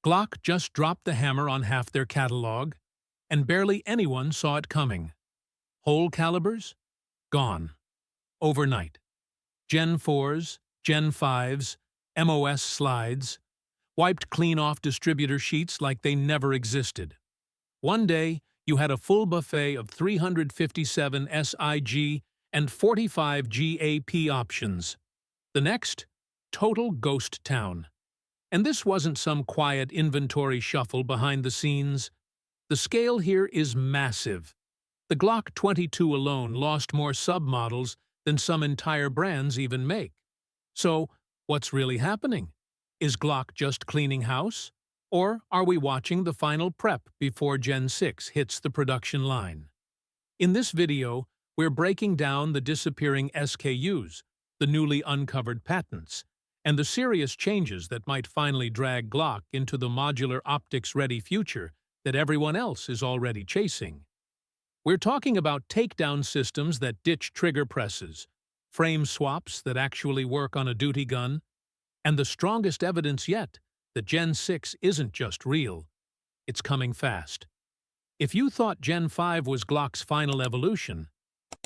Glock just dropped the hammer on half their catalog, and barely anyone saw it coming. Whole calibers? Gone. Overnight. Gen 4s, Gen 5s, MOS slides, wiped clean off distributor sheets like they never existed. One day, you had a full buffet of 357 SIG and 45 GAP options. The next, total ghost town. And this wasn't some quiet inventory shuffle behind the scenes. The scale here is massive. The Glock 22 alone lost more submodels than some entire brands even make. So, what's really happening? Is Glock just cleaning house? Or are we watching the final prep before Gen 6 hits the production line? In this video, we're breaking down the disappearing SKUs, the newly uncovered patents, and the serious changes that might finally drag Glock into the modular optics-ready future that everyone else is already chasing. We're talking about takedown systems that ditch trigger presses, frame swaps that actually work on a duty gun, and the strongest evidence yet that Gen 6 isn't just real, it's coming fast. If you thought Gen 5 was Glock's final evolution,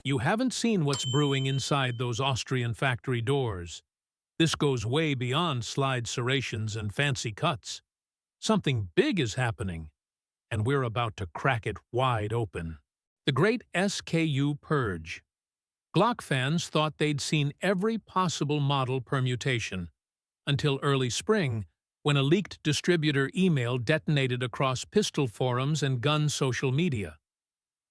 you haven't seen what's brewing inside those Austrian factory doors. This goes way beyond slide serrations and fancy cuts. Something big is happening, and we're about to crack it wide open. The great SKU purge. Glock fans thought they'd seen every possible model permutation, until early spring, when a leaked distributor email detonated across pistol forums and gun social media.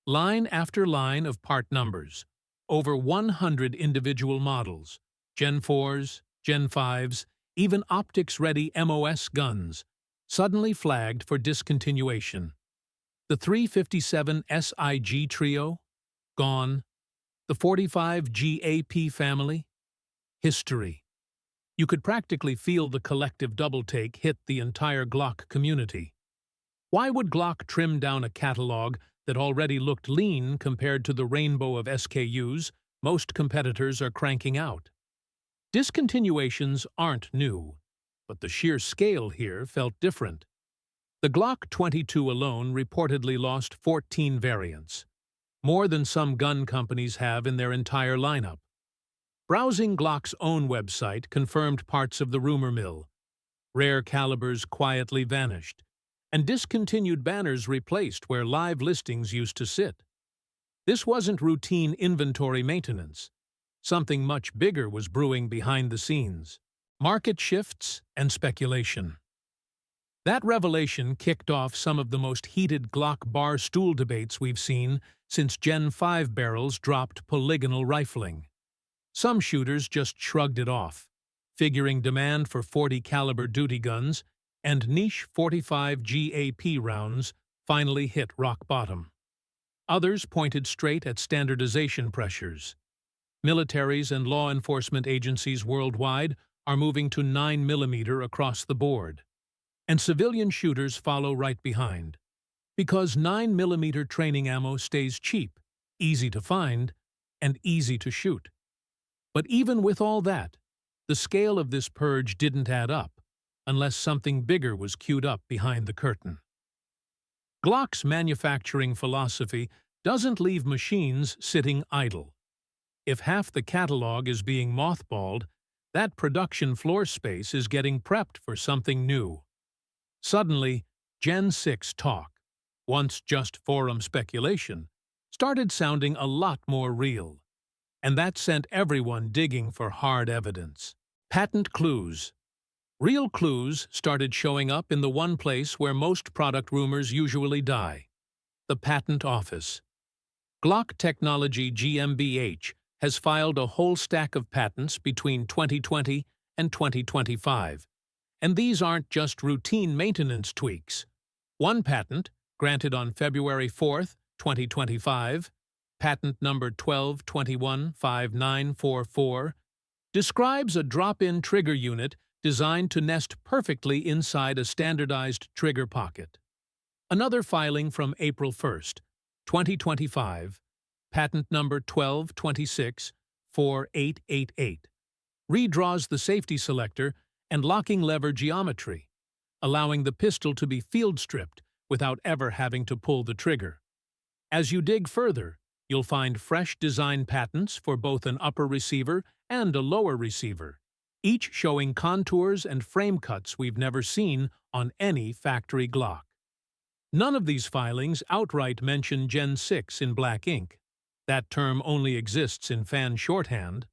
Line after line of part numbers, over 100 individual models, Gen 4s, Gen 5s, even optics-ready MOS guns, suddenly flagged for discontinuation. The 357 SIG trio? Gone. The 45 GAP family? History. You could practically feel the collective double-take hit the entire Glock community. Why would Glock trim down a catalog that already looked lean compared to the rainbow of SKUs most competitors are cranking out? Discontinuations aren't new, but the sheer scale here felt different. The Glock 22 alone reportedly lost 14 variants, more than some gun companies have in their entire lineup. Browsing Glock's own website confirmed parts of the rumor mill. Rare calibers quietly vanished, and discontinued banners replaced where live listings used to sit. This wasn't routine inventory maintenance. Something much bigger was brewing behind the scenes. Market shifts and speculation. That revelation kicked off some of the most heated Glock bar stool debates we've seen since Gen 5 barrels dropped polygonal rifling. Some shooters just shrugged it off, figuring demand for 40 caliber duty guns and niche 45 GAP rounds finally hit rock bottom. Others pointed straight at standardization pressures. Militaries and law enforcement agencies worldwide are moving to 9mm across the board, and civilian shooters follow right behind. Because 9mm training ammo stays cheap, easy to find, and easy to shoot. But even with all that, the scale of this purge didn't add up, unless something bigger was queued up behind the curtain. Glock's manufacturing philosophy doesn't leave machines sitting idle. If half the catalog is being mothballed, that production floor space is getting prepped for something new. Suddenly, Gen 6 talk, once just forum speculation, started sounding a lot more real. And that sent everyone digging for hard evidence. Patent clues. Real clues started showing up in the one place where most product rumors usually die: the patent office. Glock Technology GmbH has filed a whole stack of patents between 2020 and 2025. And these aren't just routine maintenance tweaks. One patent, granted on February 4, 2025, patent number 12215944, describes a drop-in trigger unit designed to nest perfectly inside a standardized trigger pocket. Another filing from April 1, 2025, patent number 12264888, redraws the safety selector and locking lever geometry, allowing the pistol to be field-stripped without ever having to pull the trigger. As you dig further, you'll find fresh design patents for both an upper receiver and a lower receiver, each showing contours and frame cuts we've never seen on any factory Glock. None of these filings outright mention Gen 6 in black ink. That term only exists in fan shorthand.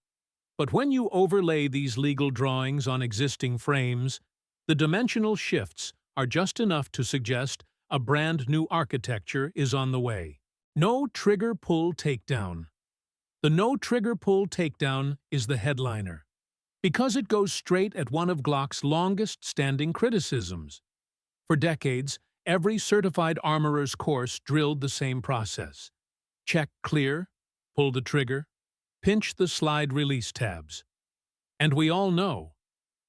But when you overlay these legal drawings on existing frames, the dimensional shifts are just enough to suggest a brand new architecture is on the way. No trigger pull takedown. The no trigger pull takedown is the headliner, because it goes straight at one of Glock's longest-standing criticisms. For decades, every certified armorer's course drilled the same process. Check clear, pull the trigger, pinch the slide release tabs. And we all know,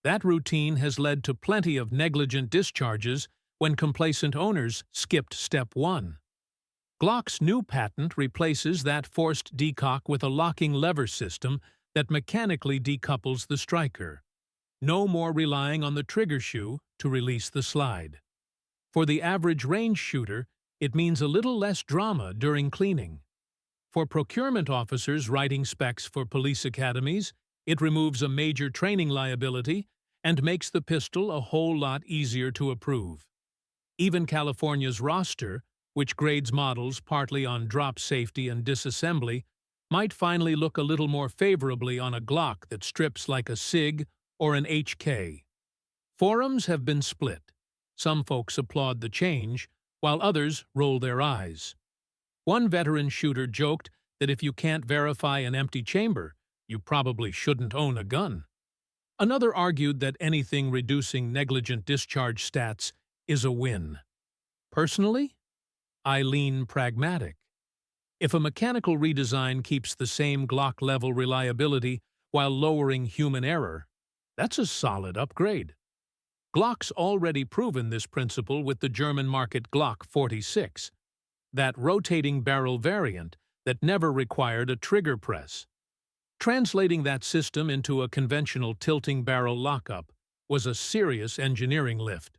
that routine has led to plenty of negligent discharges when complacent owners skipped step 1. Glock's new patent replaces that forced decock with a locking lever system that mechanically decouples the striker. No more relying on the trigger shoe to release the slide. For the average range shooter, it means a little less drama during cleaning. For procurement officers writing specs for police academies, it removes a major training liability and makes the pistol a whole lot easier to approve. Even California's roster, which grades models partly on drop safety and disassembly, might finally look a little more favorably on a Glock that strips like a SIG or an HK. Forums have been split. Some folks applaud the change, while others roll their eyes. One veteran shooter joked that if you can't verify an empty chamber, you probably shouldn't own a gun. Another argued that anything reducing negligent discharge stats is a win. Personally, I lean pragmatic. If a mechanical redesign keeps the same Glock-level reliability while lowering human error, that's a solid upgrade. Glock's already proven this principle with the German-market Glock 46, that rotating barrel variant that never required a trigger press. Translating that system into a conventional tilting barrel lockup was a serious engineering lift.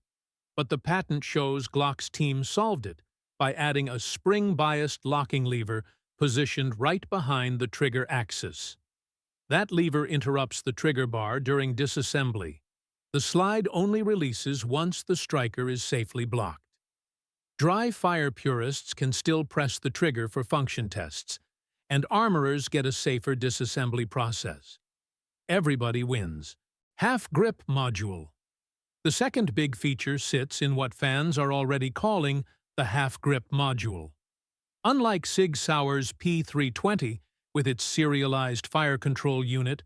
But the patent shows Glock's team solved it by adding a spring-biased locking lever positioned right behind the trigger axis. That lever interrupts the trigger bar during disassembly. The slide only releases once the striker is safely blocked. Dry fire purists can still press the trigger for function tests, and armorers get a safer disassembly process. Everybody wins. HalfGrip Module. The second big feature sits in what fans are already calling the HalfGrip Module. Unlike Sig Sauer's P320 with its serialized fire control unit,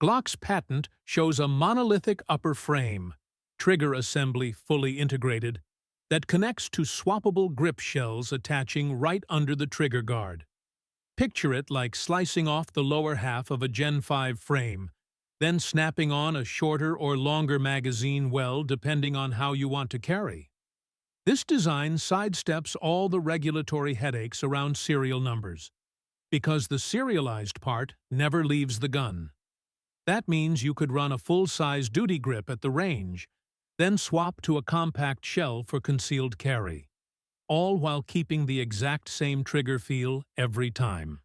Glock's patent shows a monolithic upper frame, trigger assembly fully integrated, that connects to swappable grip shells attaching right under the trigger guard. Picture it like slicing off the lower half of a Gen 5 frame, then snapping on a shorter or longer magazine well depending on how you want to carry. This design sidesteps all the regulatory headaches around serial numbers, because the serialized part never leaves the gun. That means you could run a full-size duty grip at the range, then swap to a compact shell for concealed carry, all while keeping the exact same trigger feel every time.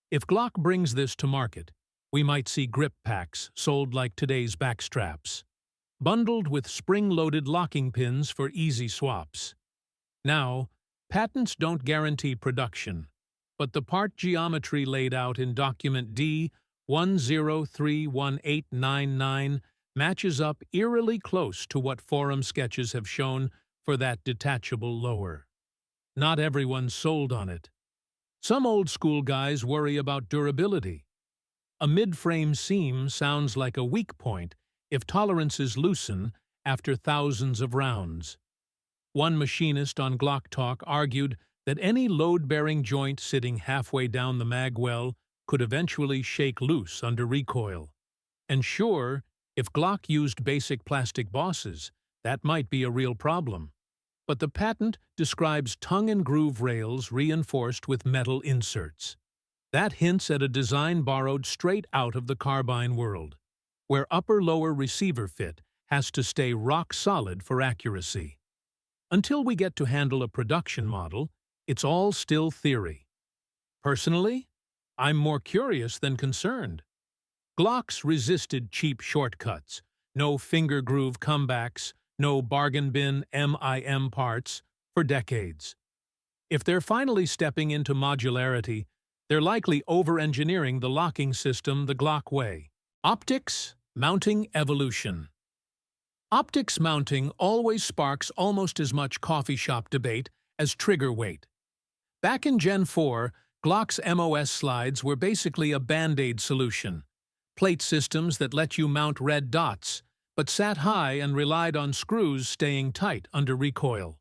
If Glock brings this to market, we might see grip packs sold like today's backstraps, bundled with spring-loaded locking pins for easy swaps. Now, patents don't guarantee production, but the part geometry laid out in document D10318899 matches up eerily close to what forum sketches have shown for that detachable lower. Not everyone's sold on it. Some old-school guys worry about durability. A mid-frame seam sounds like a weak point if tolerances loosen after thousands of rounds. One machinist on Glock Talk argued that any load-bearing joint sitting halfway down the mag well could eventually shake loose under recoil. And sure, if Glock used basic plastic bosses, that might be a real problem. But the patent describes tongue-and-groove rails reinforced with metal inserts. That hints at a design borrowed straight out of the carbine world, where upper-lower receiver fit has to stay rock solid for accuracy. Until we get to handle a production model, it's all still theory. Personally, I'm more curious than concerned. Glocks resisted cheap shortcuts, no finger groove comebacks, no bargain bin MIM parts, for decades. If they're finally stepping into modularity, they're likely over-engineering the locking system the Glock way. Optics, mounting evolution. Optics mounting always sparks almost as much coffee shop debate as trigger weight. Back in Gen 4, Glock's MOS slides were basically a Band-Aid solution. Plate systems that let you mount red dots, but sat high and relied on screws staying tight under recoil.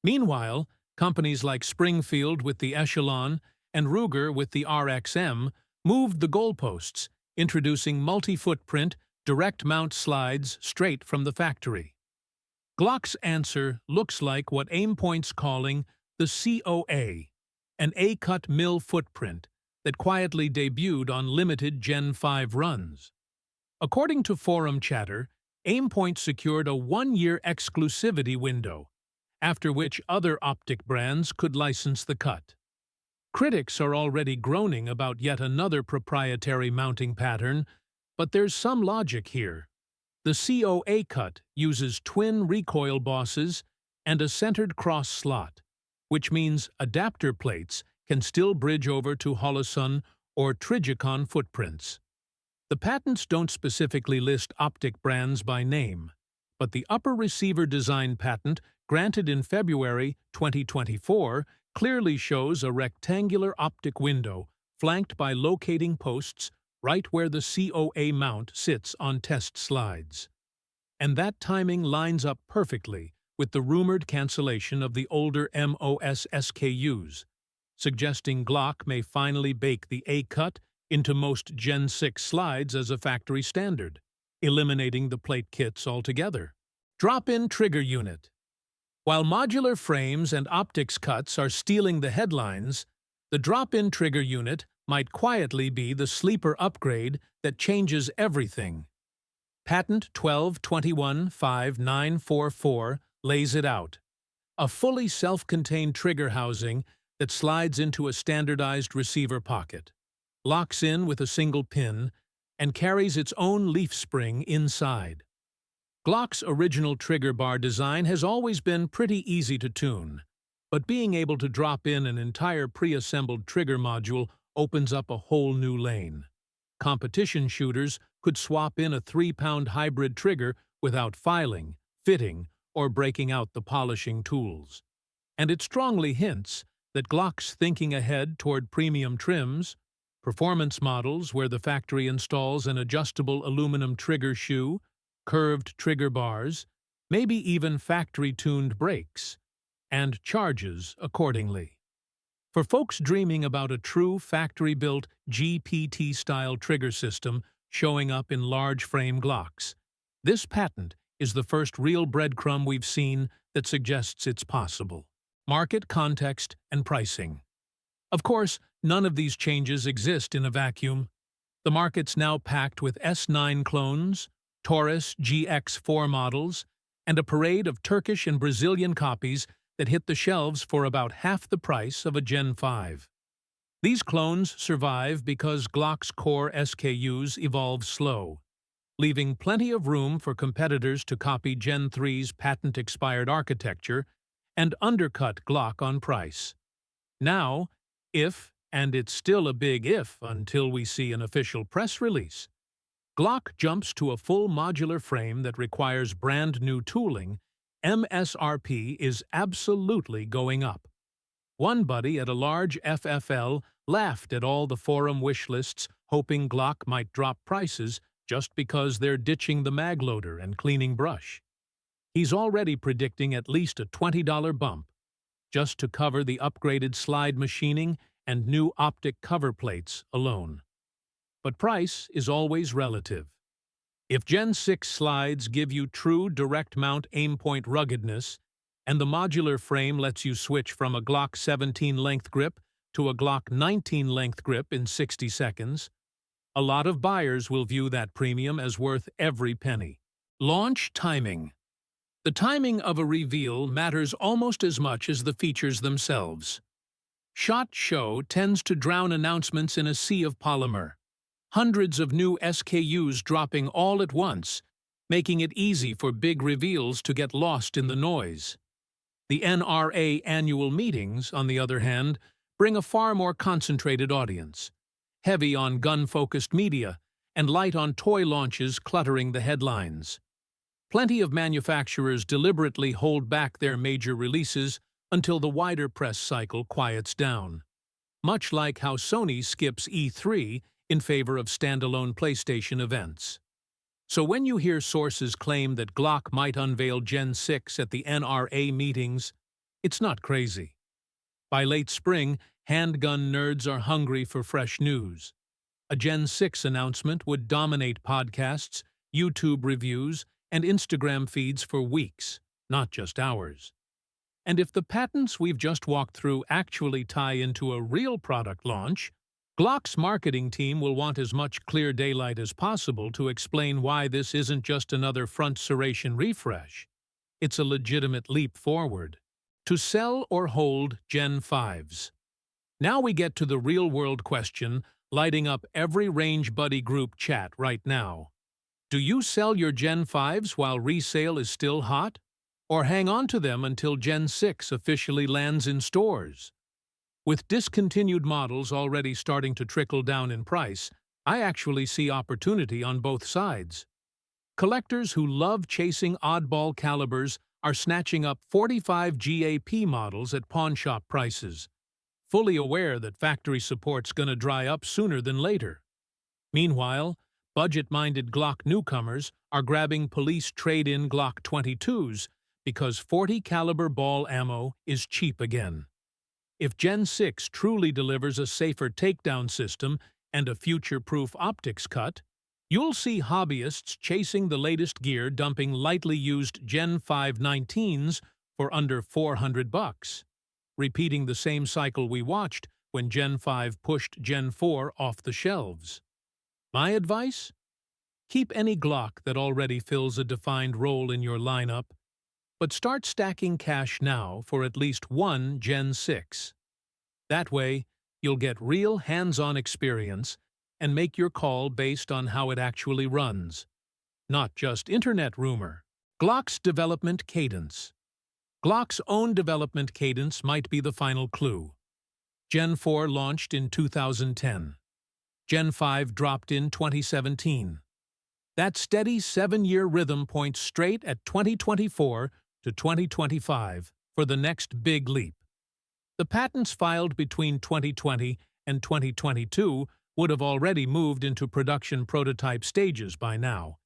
Meanwhile, companies like Springfield with the Echelon and Ruger with the RXM moved the goalposts, introducing multi-footprint, direct-mount slides straight from the factory. Glock's answer looks like what Aimpoint's calling the COA, an A-cut mill footprint that quietly debuted on limited Gen 5 runs. According to forum chatter, Aimpoint secured a one-year exclusivity window, after which other optic brands could license the cut. Critics are already groaning about yet another proprietary mounting pattern, but there's some logic here. The COA cut uses twin recoil bosses and a centered cross slot, which means adapter plates can still bridge over to Holosun or Trijicon footprints. The patents don't specifically list optic brands by name, but the upper receiver design patent, granted in February 2024, clearly shows a rectangular optic window flanked by locating posts right where the COA mount sits on test slides. And that timing lines up perfectly with the rumored cancellation of the older MOS SKUs, suggesting Glock may finally bake the A-cut into most Gen 6 slides as a factory standard, eliminating the plate kits altogether. Drop-in trigger unit. While modular frames and optics cuts are stealing the headlines, the drop-in trigger unit might quietly be the sleeper upgrade that changes everything. Patent 12215944 lays it out. A fully self-contained trigger housing that slides into a standardized receiver pocket, locks in with a single pin, and carries its own leaf spring inside. Glock's original trigger bar design has always been pretty easy to tune, but being able to drop in an entire pre-assembled trigger module opens up a whole new lane. Competition shooters could swap in a 3-pound hybrid trigger without filing, fitting, or breaking out the polishing tools. And it strongly hints that Glock's thinking ahead toward premium trims, performance models where the factory installs an adjustable aluminum trigger shoe, curved trigger bars, maybe even factory-tuned brakes, and charges accordingly. For folks dreaming about a true factory-built GPT-style trigger system showing up in large-frame Glocks, this patent is the first real breadcrumb we've seen that suggests it's possible. Market context and pricing. Of course, none of these changes exist in a vacuum. The market's now packed with S9 clones, Taurus GX4 models, and a parade of Turkish and Brazilian copies that hit the shelves for about half the price of a Gen 5. These clones survive because Glock's core SKUs evolve slow, leaving plenty of room for competitors to copy Gen 3's patent-expired architecture and undercut Glock on price. Now, if, and it's still a big if until we see an official press release, Glock jumps to a full modular frame that requires brand-new tooling, MSRP is absolutely going up. One buddy at a large FFL laughed at all the forum wish lists hoping Glock might drop prices just because they're ditching the mag loader and cleaning brush. He's already predicting at least a $20 bump, just to cover the upgraded slide machining and new optic cover plates alone. But price is always relative. If Gen 6 slides give you true direct mount aimpoint ruggedness, and the modular frame lets you switch from a Glock 17 length grip to a Glock 19 length grip in 60 seconds, a lot of buyers will view that premium as worth every penny. Launch timing. The timing of a reveal matters almost as much as the features themselves. SHOT Show tends to drown announcements in a sea of polymer. Hundreds of new SKUs dropping all at once, making it easy for big reveals to get lost in the noise. The NRA annual meetings, on the other hand, bring a far more concentrated audience, heavy on gun-focused media and light on toy launches cluttering the headlines. Plenty of manufacturers deliberately hold back their major releases until the wider press cycle quiets down, much like how Sony skips E3 in favor of standalone PlayStation events. So when you hear sources claim that Glock might unveil Gen 6 at the NRA meetings, it's not crazy. By late spring, handgun nerds are hungry for fresh news. A Gen 6 announcement would dominate podcasts, YouTube reviews, and Instagram feeds for weeks, not just hours. And if the patents we've just walked through actually tie into a real product launch, Glock's marketing team will want as much clear daylight as possible to explain why this isn't just another front serration refresh. It's a legitimate leap forward. To sell or hold Gen 5s. Now we get to the real-world question lighting up every Range Buddy group chat right now. Do you sell your Gen 5s while resale is still hot? Or hang on to them until Gen 6 officially lands in stores? With discontinued models already starting to trickle down in price, I actually see opportunity on both sides. Collectors who love chasing oddball calibers are snatching up 45 GAP models at pawnshop prices, fully aware that factory support's gonna dry up sooner than later. Meanwhile, budget-minded Glock newcomers are grabbing police trade-in Glock 22s because 40 caliber ball ammo is cheap again. If Gen 6 truly delivers a safer takedown system and a future-proof optics cut, you'll see hobbyists chasing the latest gear dumping lightly used Gen 5 19s for under $400, repeating the same cycle we watched when Gen 5 pushed Gen 4 off the shelves. My advice? Keep any Glock that already fills a defined role in your lineup, but start stacking cash now for at least one Gen 6. That way, you'll get real hands-on experience and make your call based on how it actually runs, not just internet rumor. Glock's development cadence. Glock's own development cadence might be the final clue. Gen 4 launched in 2010. Gen 5 dropped in 2017. That steady 7-year rhythm points straight at 2024 to 2025 for the next big leap. The patents filed between 2020 and 2022 would have already moved into production prototype stages by now,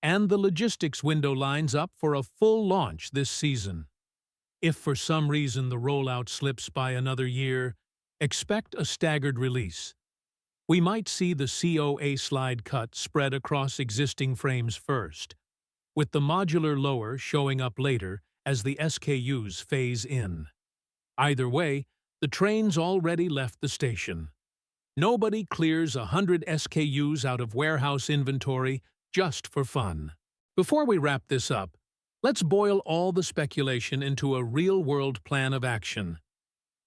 and the logistics window lines up for a full launch this season. If for some reason the rollout slips by another year, expect a staggered release. We might see the COA slide cut spread across existing frames first, with the modular lower showing up later as the SKUs phase in. Either way, the train's already left the station. Nobody clears 100 SKUs out of warehouse inventory just for fun. Before we wrap this up, let's boil all the speculation into a real-world plan of action.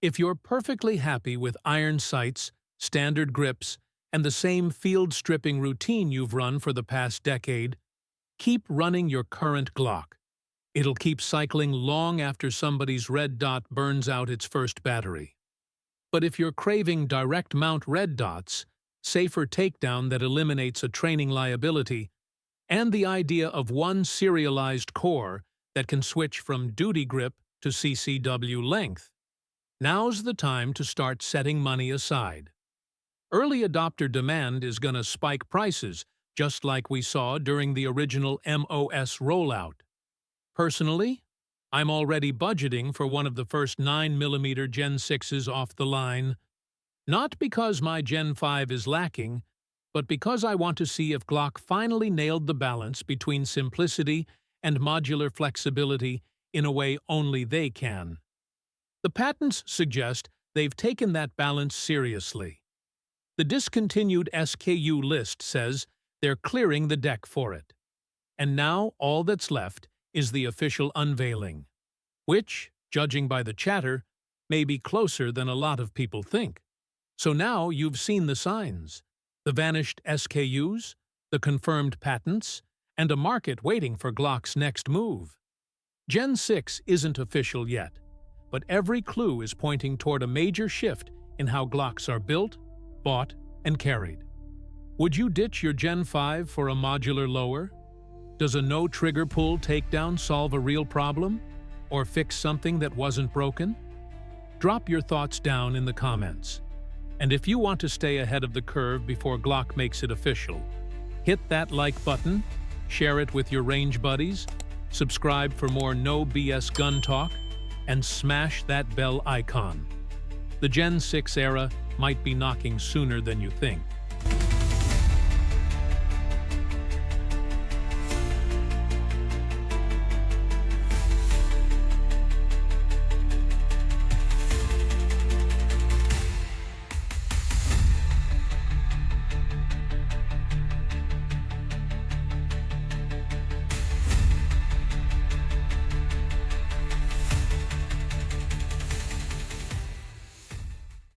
If you're perfectly happy with iron sights, standard grips, and the same field stripping routine you've run for the past decade, keep running your current Glock. It'll keep cycling long after somebody's red dot burns out its first battery. But if you're craving direct mount red dots, safer takedown that eliminates a training liability, and the idea of one serialized core that can switch from duty grip to CCW length, now's the time to start setting money aside. Early adopter demand is gonna spike prices, just like we saw during the original MOS rollout. Personally, I'm already budgeting for one of the first 9mm Gen 6s off the line, not because my Gen 5 is lacking, but because I want to see if Glock finally nailed the balance between simplicity and modular flexibility in a way only they can. The patents suggest they've taken that balance seriously. The discontinued SKU list says they're clearing the deck for it. And now all that's left is the official unveiling, which, judging by the chatter, may be closer than a lot of people think. So now you've seen the signs, the vanished SKUs, the confirmed patents, and a market waiting for Glock's next move. Gen 6 isn't official yet, but every clue is pointing toward a major shift in how Glocks are built, bought, and carried. Would you ditch your Gen 5 for a modular lower? Does a no-trigger pull takedown solve a real problem? Or fix something that wasn't broken? Drop your thoughts down in the comments. And if you want to stay ahead of the curve before Glock makes it official, hit that like button, share it with your range buddies, subscribe for more no BS gun talk, and smash that bell icon. The Gen 6 era might be knocking sooner than you think.